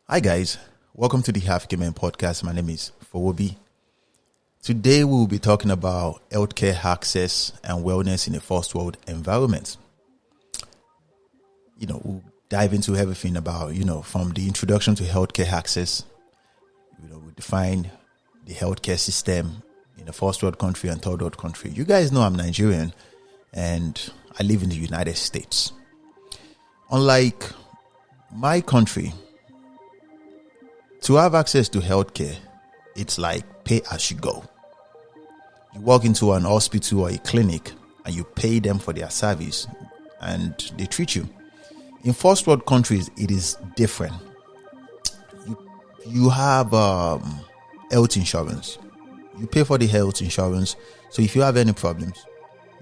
Hi guys, welcome to the 𝗩𝗱𝗀𝗁 podcast. My name is 𝗩𝗰𝗰𝗵. Today we will be talking about healthcare access and wellness in a first world environment. We'll dive into everything about, from the introduction to healthcare access. We'll define the healthcare system in a first world country and third world country. You guys know I'm Nigerian and I live in the United States. Unlike my country, to have access to healthcare, it's like pay as you go. You walk into an hospital or a clinic and you pay them for their service and they treat you. In first world countries, it is different. You have health insurance. You pay for the health insurance. So if you have any problems,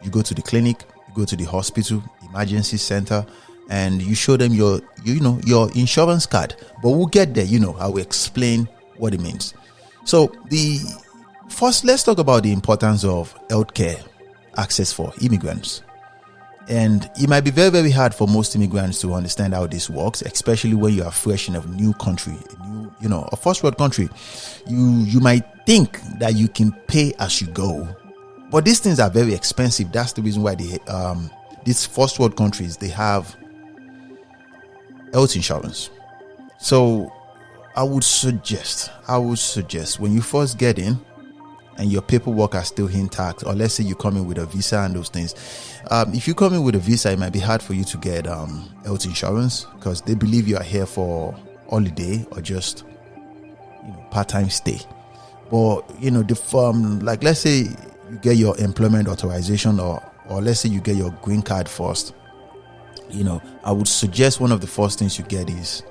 you go to the clinic, you go to the hospital, emergency center, and you show them your insurance card. But we'll get there, I will explain what it means. So let's talk about the importance of healthcare access for immigrants. And it might be very, very hard for most immigrants to understand how this works, especially when you are fresh in a new country, a first world country. You might think that you can pay as you go, but these things are very expensive. That's the reason why these first world countries, they have health insurance. So I would suggest when you first get in and your paperwork are still intact, or let's say you come in with a visa and those things. If you come in with a visa, it might be hard for you to get health insurance because they believe you are here for holiday or just part-time stay. But like let's say you get your employment authorization or let's say you get your green card first. I would suggest one of the first things you get is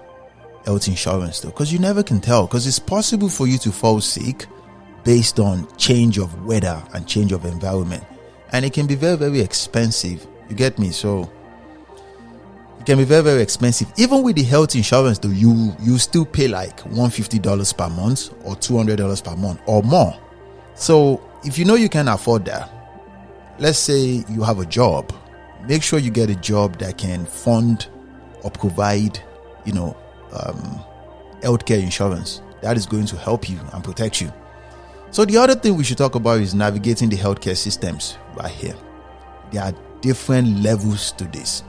health insurance, though, because you never can tell, because it's possible for you to fall sick based on change of weather and change of environment, and it can be very, very expensive. You get me? So it can be very, very expensive. Even with the health insurance, though, you still pay like $150 per month or $200 per month or more. So if you can afford that, let's say you have a job, make sure you get a job that can fund or provide healthcare insurance that is going to help you and protect you. So the other thing we should talk about is navigating the healthcare systems right here. There are different levels to this.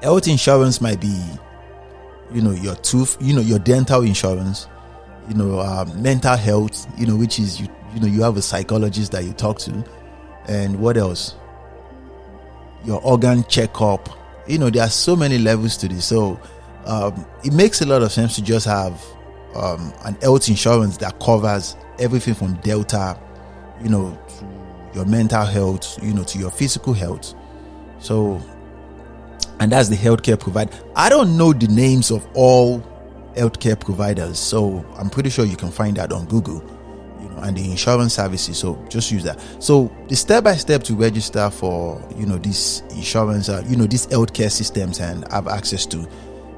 Health insurance might be your tooth, your dental insurance, mental health, which is you have a psychologist that you talk to, and what else? Your organ checkup. There are so many levels to this. So it makes a lot of sense to just have an health insurance that covers everything from Delta, to your mental health, to your physical health. So, and that's the healthcare provider. I don't know the names of all healthcare providers, so I'm pretty sure you can find that on Google, and the insurance services. So just use that. So the step-by-step to register for, this insurance, these healthcare systems and have access to.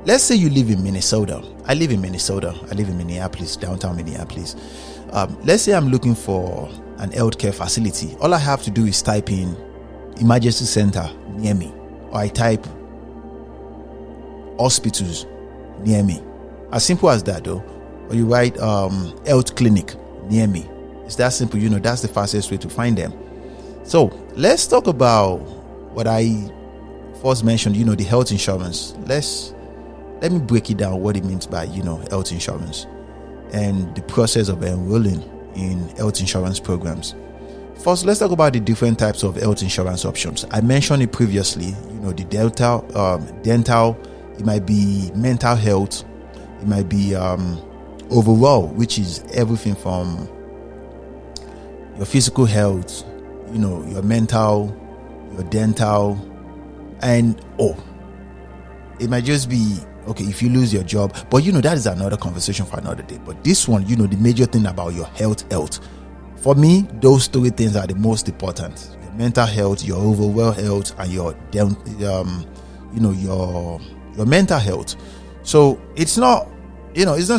Let's say you live in Minnesota. I live in Minnesota. I live in Minneapolis, downtown Minneapolis. Let's say I'm looking for an healthcare facility. All I have to do is type in emergency center near me, or I type hospitals near me. As simple as that, though. Or you write health clinic near me. It's that simple. That's the fastest way to find them. So let's talk about what I first mentioned, the health insurance. Let me break it down, what it means by, health insurance and the process of enrolling in health insurance programs. First, let's talk about the different types of health insurance options. I mentioned it previously, the dental, it might be mental health, it might be overall, which is everything from your physical health, your mental, your dental, and it might just be okay if you lose your job, but that is another conversation for another day. But this one, the major thing about your health, for me, those three things are the most important: your mental health, your overall health, and your mental health. So it's not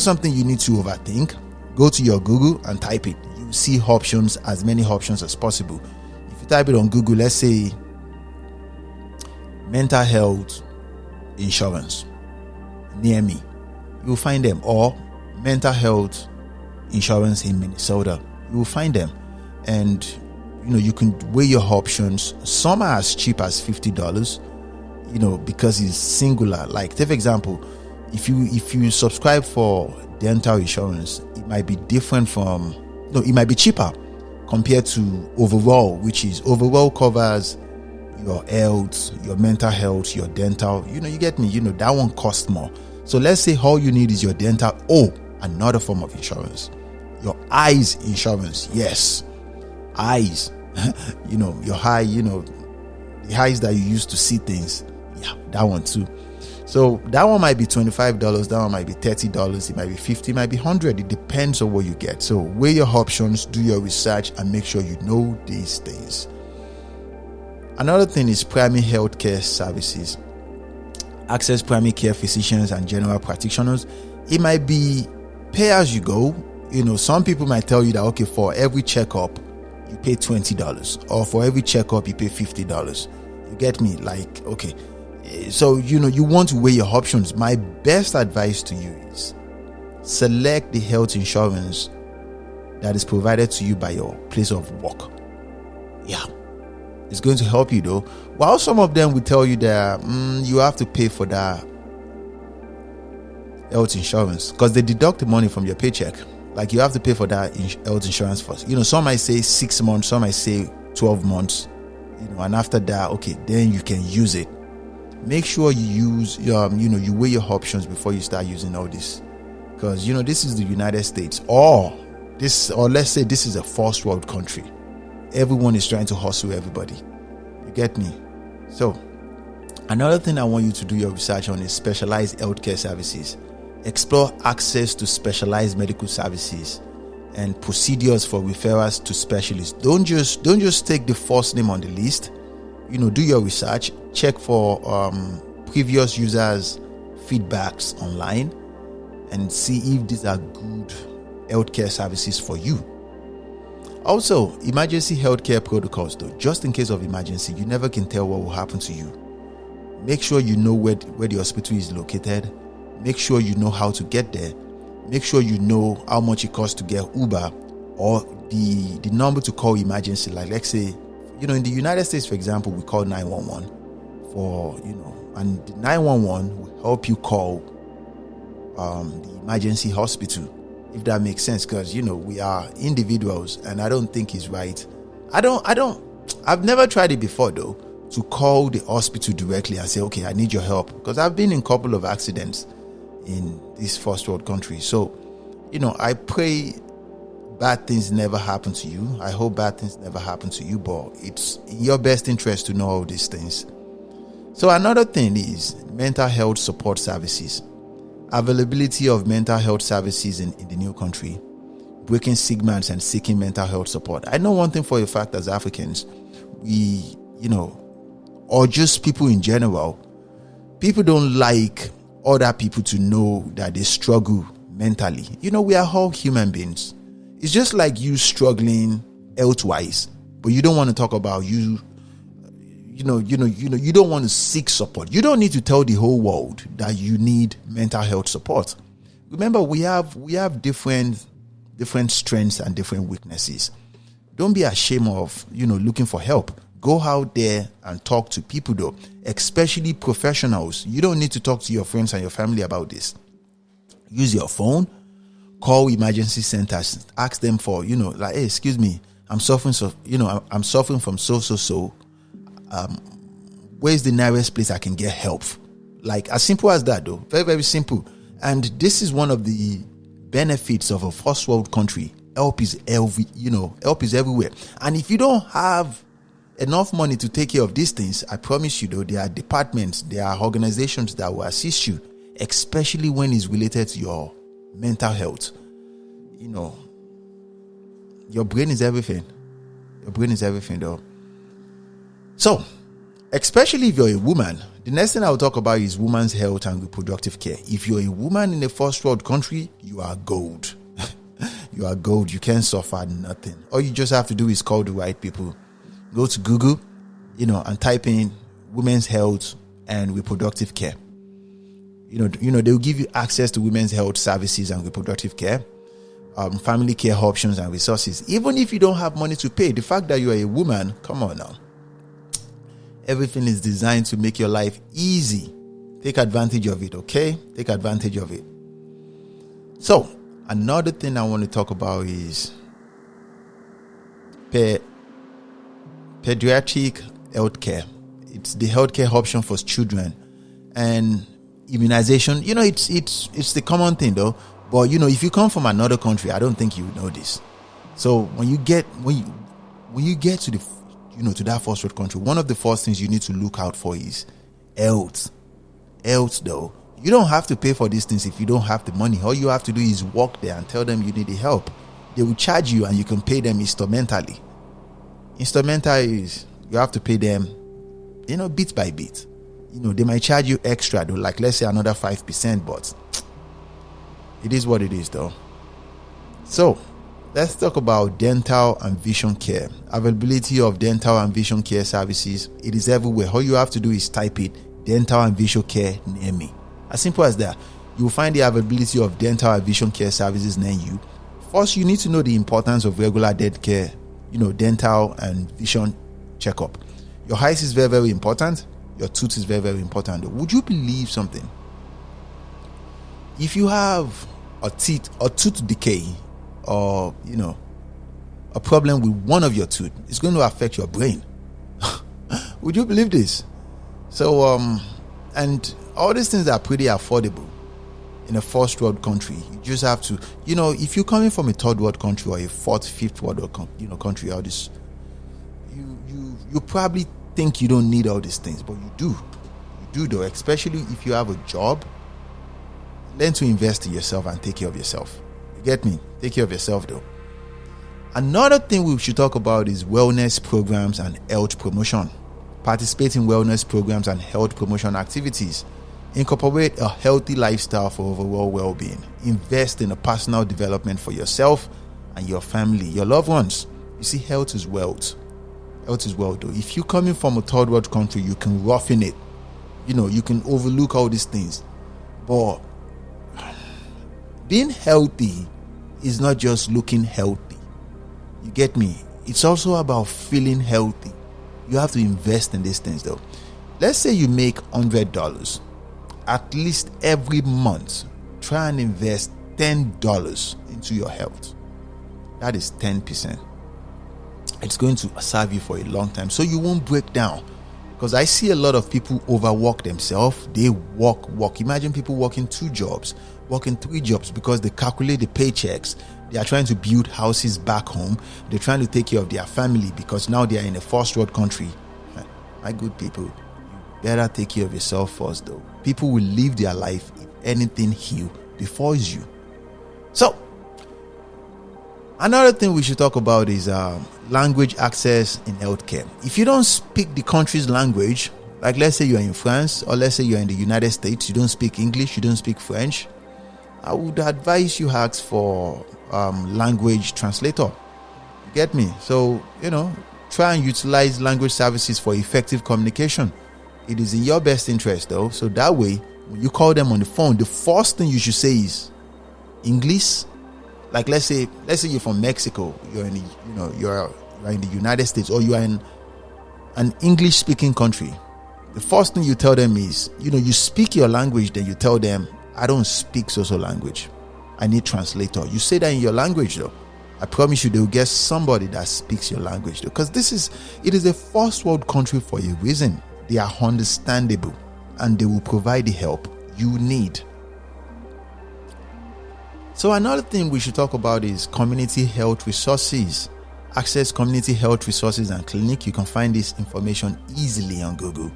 something you need to overthink. Go to your Google and type it. You see as many options as possible. If you type it on Google, let's say mental health insurance near me, you will find them. Or mental health insurance in Minnesota, you will find them. And you can weigh your options. Some are as cheap as $50, because it's singular. Like, take for example, if you subscribe for dental insurance, it might be different from, it might be cheaper compared to overall, which is overall covers your health, your mental health, your dental. You get me? That one costs more. So let's say all you need is your dental. Oh, another form of insurance. Your eyes insurance. Yes. Eyes. Your eye, the eyes that you use to see things. Yeah, that one too. So that one might be $25, that one might be $30, it might be $50, it might be $100. It depends on what you get. So weigh your options, do your research, and make sure you know these things. Another thing is primary health care services. Access primary care physicians and general practitioners. It might be pay as you go. Some people might tell you that, okay, for every checkup you pay $20, or for every checkup you pay $50. You get me? Like, okay. So, you want to weigh your options. My best advice to you is select the health insurance that is provided to you by your place of work. Yeah. It's going to help you though. While some of them will tell you that you have to pay for that health insurance because they deduct the money from your paycheck. Like, you have to pay for that health insurance first. Some might say 6 months, some might say 12 months, and after that, okay, then you can use it. Make sure you use you weigh your options before you start using all this, because this is the United States, or let's say this is a first world country. Everyone is trying to hustle everybody. You get me? So another thing I want you to do your research on is specialized healthcare services. Explore access to specialized medical services and procedures for referrals to specialists. Don't just take the first name on the list. Do your research. Check for previous users' feedbacks online and see if these are good healthcare services for you. Also, emergency healthcare protocols though. Just in case of emergency, you never can tell what will happen to you. Make sure you know where the hospital is located. Make sure you know how to get there. Make sure you know how much it costs to get Uber or the number to call emergency. Like, let's say, in the United States, for example, we call 911 and the 911 will help you call the emergency hospital, if that makes sense, because we are individuals and I don't think it's right. I've never tried it before though, to call the hospital directly and say, okay, I need your help, because I've been in a couple of accidents in this first world country. So, I pray bad things never happen to you. I hope bad things never happen to you, but it's in your best interest to know all these things. So another thing is mental health support services. Availability of mental health services in the new country. Breaking stigmas and seeking mental health support. I know one thing for a fact, as Africans, we, or just people in general, people don't like other people to know that they struggle mentally. We are all human beings. It's just like you struggling health-wise, but you don't want to talk about you don't want to seek support. You don't need to tell the whole world that you need mental health support. Remember, we have different strengths and different weaknesses. Don't be ashamed of, looking for help. Go out there and talk to people though, especially professionals. You don't need to talk to your friends and your family about this. Use your phone, call emergency centers, ask them for, like, hey, excuse me, I'm suffering from so. Where's the nearest place I can get help? Like, as simple as that though. Very, very simple. And this is one of the benefits of a first world country. Help is everywhere. And if you don't have enough money to take care of these things, I promise you though, there are departments, there are organizations that will assist you, especially when it's related to your mental health. Your brain is everything. Your brain is everything though. So, especially if you're a woman, the next thing I'll talk about is women's health and reproductive care. If you're a woman in a first world country, you are gold. You are gold. You can't suffer nothing. All you just have to do is call the right people. Go to Google, and type in women's health and reproductive care. They'll give you access to women's health services and reproductive care, family care options and resources. Even if you don't have money to pay, the fact that you are a woman, come on now. Everything is designed to make your life easy. Take advantage of it, okay? Take advantage of it. So, another thing I want to talk about is pediatric healthcare. It's the healthcare option for children. And immunization, it's the common thing though. But if you come from another country, I don't think you would know this. So when you get to the to that first world country, one of the first things you need to look out for is health. Health though. You don't have to pay for these things if you don't have the money. All you have to do is walk there and tell them you need the help. They will charge you and you can pay them instrumentally. Instrumental is you have to pay them, bit by bit. They might charge you extra though, like let's say another 5%, but it is what it is though. So let's talk about dental and vision care. Availability of dental and vision care services. It is everywhere. All you have to do is type it, dental and vision care near me. As simple as that. You will find the availability of dental and vision care services near you. First, you need to know the importance of regular dental and vision checkup. Your eyes is very, very important. Your tooth is very, very important. Would you believe something? If you have a tooth decay or, a problem with one of your teeth, it's going to affect your brain. Would you believe this? So, and all these things are pretty affordable in a first world country. You just have to, if you're coming from a third world country or a fourth, fifth world country, all this, you probably think you don't need all these things, but you do though, especially if you have a job. Learn to invest in yourself and take care of yourself. You get me? Take care of yourself though. Another thing we should talk about is wellness programs and health promotion. Participate in wellness programs and health promotion activities. Incorporate a healthy lifestyle for overall well-being. Invest in a personal development for yourself and your family, your loved ones. You see, health is wealth. Health is wealth though. If you're coming from a third world country, you can roughen it. You can overlook all these things. But being healthy is not just looking healthy. You get me? It's also about feeling healthy. You have to invest in these things though. Let's say you make $100. At least every month, try and invest $10 into your health. That is 10%. It's going to serve you for a long time, so you won't break down. Because I see a lot of people overwork themselves. They work. Imagine people working 2 jobs, working 3 jobs because they calculate the paychecks. They are trying to build houses back home. They're trying to take care of their family because now they are in a first world country. My good people, you better take care of yourself first though. People will live their life, if anything, heal before you. So, another thing we should talk about is language access in healthcare. If you don't speak the country's language, like let's say you're in France or let's say you're in the United States, you don't speak English, you don't speak French, I would advise you ask for language translator. You get me? So, try and utilize language services for effective communication. It is in your best interest though. So that way, when you call them on the phone, the first thing you should say is English. Like let's say you're from Mexico, you're in the United States, or you are in an English speaking country. The first thing you tell them is, you speak your language, then you tell them, I don't speak social language. I need translator. You say that in your language though. I promise you they will get somebody that speaks your language though. Because it is a first world country for a reason. They are understandable and they will provide the help you need. So another thing we should talk about is community health resources. Access community health resources and clinic. You can find this information easily on Google.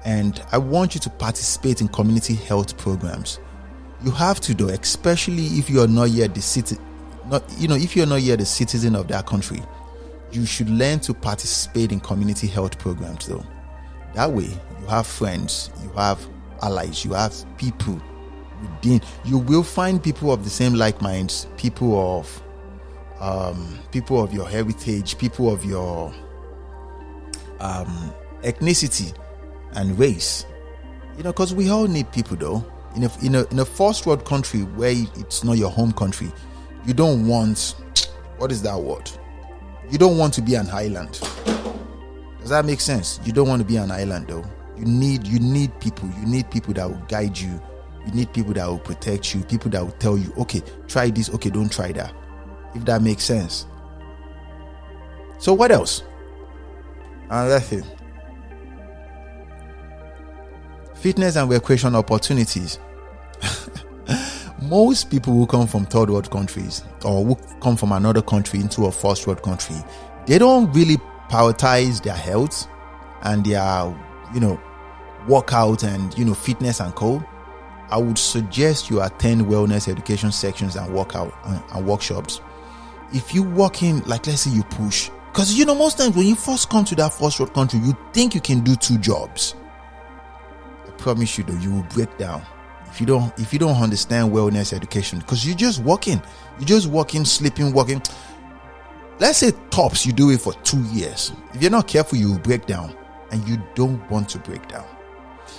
And I want you to participate in community health programs. You have to though, especially if you are not yet the citizen of that country. You should learn to participate in community health programs though. That way you have friends, you have allies, you have people within. You will find people of the same like minds, people of your heritage, people of your ethnicity and race. Because we all need people though. In a first world country where it's not your home country, you don't want, what is that word? You don't want to be an island. Does that make sense? You don't want to be an island though. You need people. You need people that will guide you. You need people that will protect you. People that will tell you, okay, try this. Okay, don't try that. If that makes sense. So what else? Another thing. Fitness and recreation opportunities. Most people who come from third world countries or who come from another country into a first world country, they don't really prioritize their health and their, workout and, fitness and co. I would suggest you attend wellness education sections and workout and workshops. If you walk in, like let's say you push, because most times when you first come to that first world country, you think you can do 2 jobs. I promise you though, you will break down if you don't understand wellness education, because you're just walking, sleeping, walking. Let's say tops, you do it for 2 years. If you're not careful, you will break down, and you don't want to break down.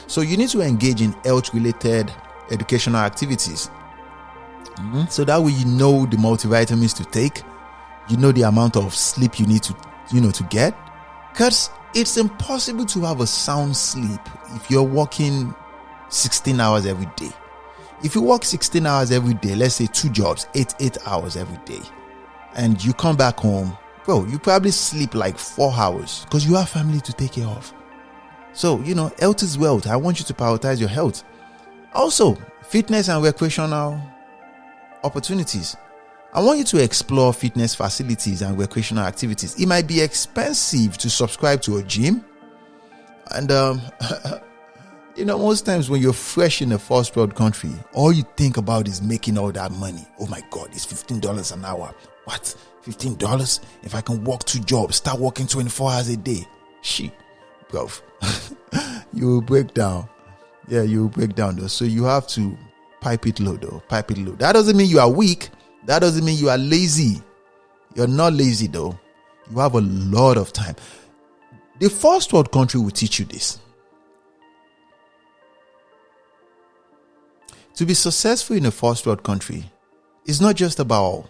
So you need to engage in health-related educational activities. So that way you know the multivitamins to take, you know the amount of sleep you need to, to get. Because it's impossible to have a sound sleep if you're working 16 hours every day. If you work 16 hours every day, let's say 2 jobs, 8 hours every day, and you come back home, bro, you probably sleep like 4 hours because you have family to take care of. So, health is wealth. I want you to prioritize your health. Also, fitness and recreational opportunities. I want you to explore fitness facilities and recreational activities. It might be expensive to subscribe to a gym. And, most times when you're fresh in a first world country, all you think about is making all that money. Oh my God, it's $15 an hour. What? $15? If I can work 2 jobs, start working 24 hours a day. Shit, bro. You will break down. Yeah, you will break down though. So you have to pipe it low though. Pipe it low. That doesn't mean you are weak. That doesn't mean you are lazy. You're not lazy though. You have a lot of time. The first world country will teach you this. To be successful in a first world country is not just about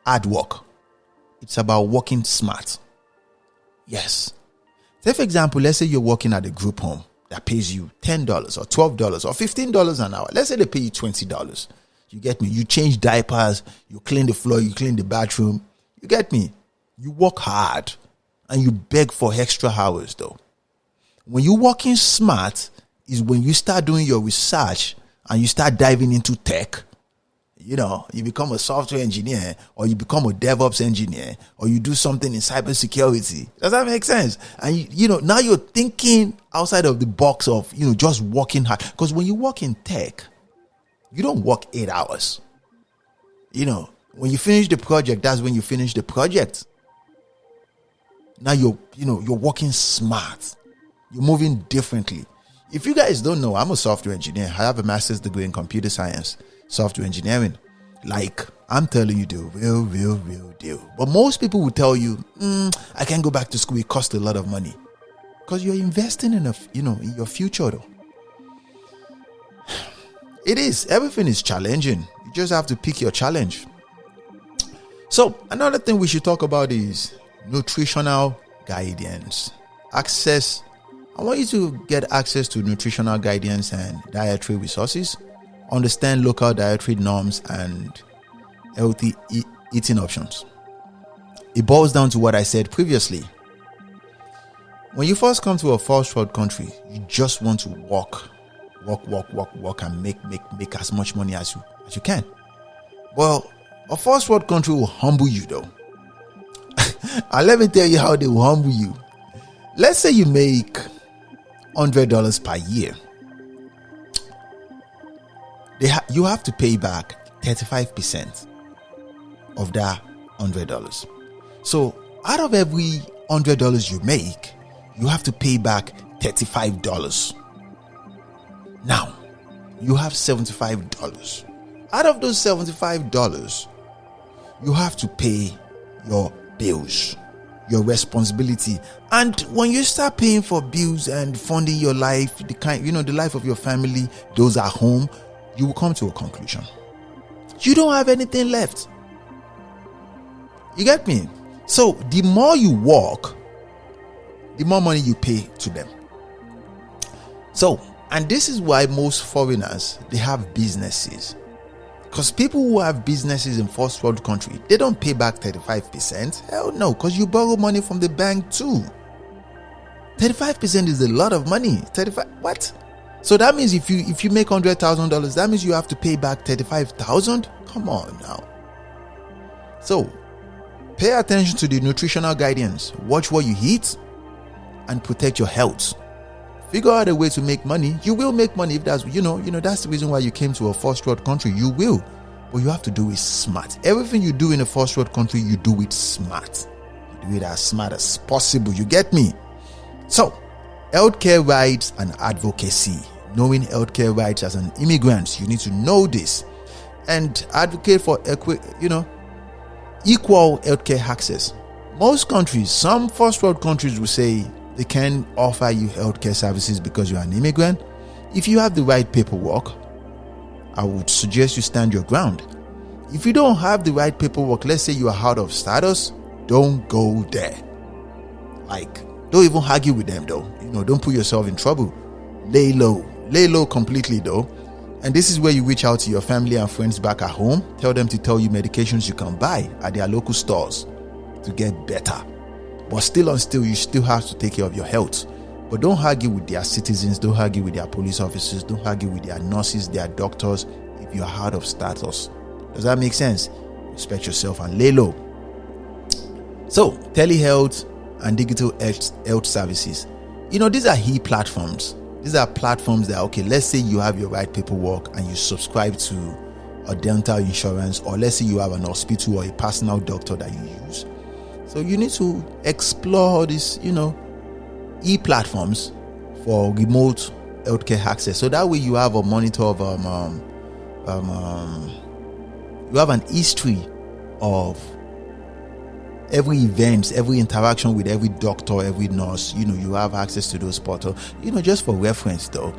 hard work. It's about working smart. Yes. Say for example, let's say you're working at a group home that pays you $10 or $12 or $15 an hour. Let's say they pay you $20. You get me? You change diapers, you clean the floor, you clean the bathroom. You get me? You work hard and you beg for extra hours though. When you're working smart is when you start doing your research and you start diving into tech. You become a software engineer, or you become a DevOps engineer, or you do something in cybersecurity. Does that make sense? And now you're thinking outside of the box of, just working hard. Because when you work in tech, you don't work 8 hours. When you finish the project, that's when you finish the project. Now you're working smart. You're moving differently. If you guys don't know, I'm a software engineer. I have a master's degree in computer science, software engineering. Like, I'm telling you the real deal. But most people will tell you, I can't go back to school. It costs a lot of money. Because you're investing in in your future though. It is. Everything is challenging. You just have to pick your challenge. So another thing we should talk about is nutritional guidance. Access. I want you to get access to nutritional guidance and dietary resources. Understand local dietary norms and healthy eating options. It boils down to what I said previously. When you first come to a first world country, you just want to work and make as much money as you can. Well, a first world country will humble you though. And let me tell you how they will humble you. Let's say you make $100 per year. You have to pay back 35% of that $100. So out of every $100 you make, you have to pay back $35. Now, you have $75. Out of those $75, you have to pay your bills, your responsibility. And when you start paying for bills and funding your life, the life of your family, those at home, you will come to a conclusion. You don't have anything left. You get me? So the more you work, the more money you pay to them. So, and this is why most foreigners, they have businesses. Because people who have businesses in first world country, they don't pay back 35%. Hell no, because you borrow money from the bank too. 35% is a lot of money. 35, what? So that means if you make $100,000, that means you have to pay back 35,000? Come on now. So, pay attention to the nutritional guidance. Watch what you eat and protect your health. Figure out a way to make money. You will make money if that's that's the reason why you came to a first world country. You will, but you have to do it smart. Everything you do in a first world country, you do it smart. You do it as smart as possible. You get me? So, healthcare rights and advocacy. Knowing healthcare rights as an immigrant, you need to know this and advocate for equal healthcare access. Most countries, some first world countries will say they can offer you healthcare services because you're an immigrant. If you have the right paperwork, I would suggest you stand your ground. If you don't have the right paperwork, let's say you are out of status, don't go there. Don't even argue with them though. Don't put yourself in trouble. Lay low completely though. And this is where you reach out to your family and friends back at home. Tell them to tell you medications you can buy at their local stores to get better. But still, you still have to take care of your health. But don't argue with their citizens. Don't argue with their police officers. Don't argue with their nurses, their doctors, if you're out of status. Does that make sense? Respect yourself and lay low. So, telehealth and digital health services. These are e-platforms. These are platforms that, okay, let's say you have your right paperwork and you subscribe to a dental insurance, or let's say you have an hospital or a personal doctor that you use. So you need to explore these, e-platforms for remote healthcare access. So that way you have a monitor of you have an history of every event, every interaction with every doctor, every nurse. You have access to those portals, just for reference though.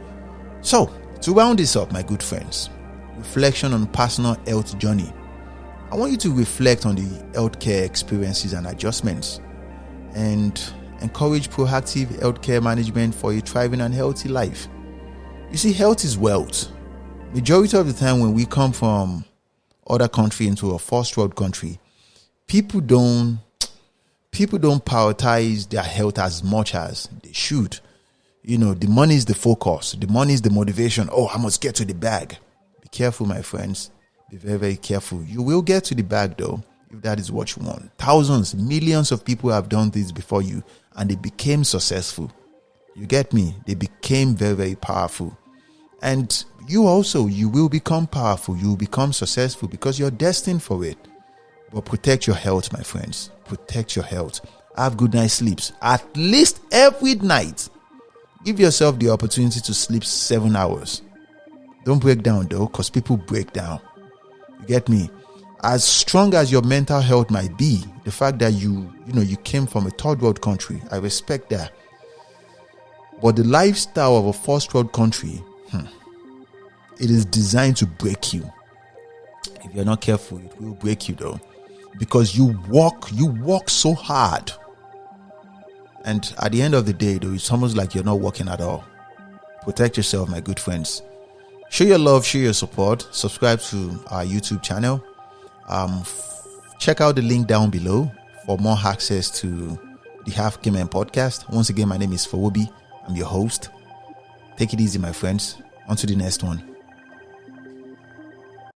So to round this up, my good friends, reflection on personal health journey. I want you to reflect on the healthcare experiences and adjustments and encourage proactive healthcare management for a thriving and healthy life. You see, health is wealth. Majority of the time when we come from other country into a first world country, people don't prioritize their health as much as they should. The money is the focus. The money is the motivation. Oh, I must get to the bag. Be careful, my friends. Be very, very careful. You will get to the bag though, if that is what you want. Thousands, millions of people have done this before you and they became successful. You get me? They became very, very powerful. And you will become powerful. You will become successful because you're destined for it. But protect your health, my friends. Protect your health. Have good night sleeps. At least every night. Give yourself the opportunity to sleep 7 hours. Don't break down though, because people break down. You get me? As strong as your mental health might be, the fact that you came from a third world country, I respect that. But the lifestyle of a first world country, it is designed to break you. If you're not careful, it will break you though. Because you work so hard. And at the end of the day though, it's almost like you're not working at all. Protect yourself, my good friends. Show your love, show your support. Subscribe to our YouTube channel. Check out the link down below for more access to the 𝗏𝗃𝗵 podcast. Once again, my name is 𝗩𝗰𝗰𝗵. I'm your host. Take it easy, my friends. On to the next one.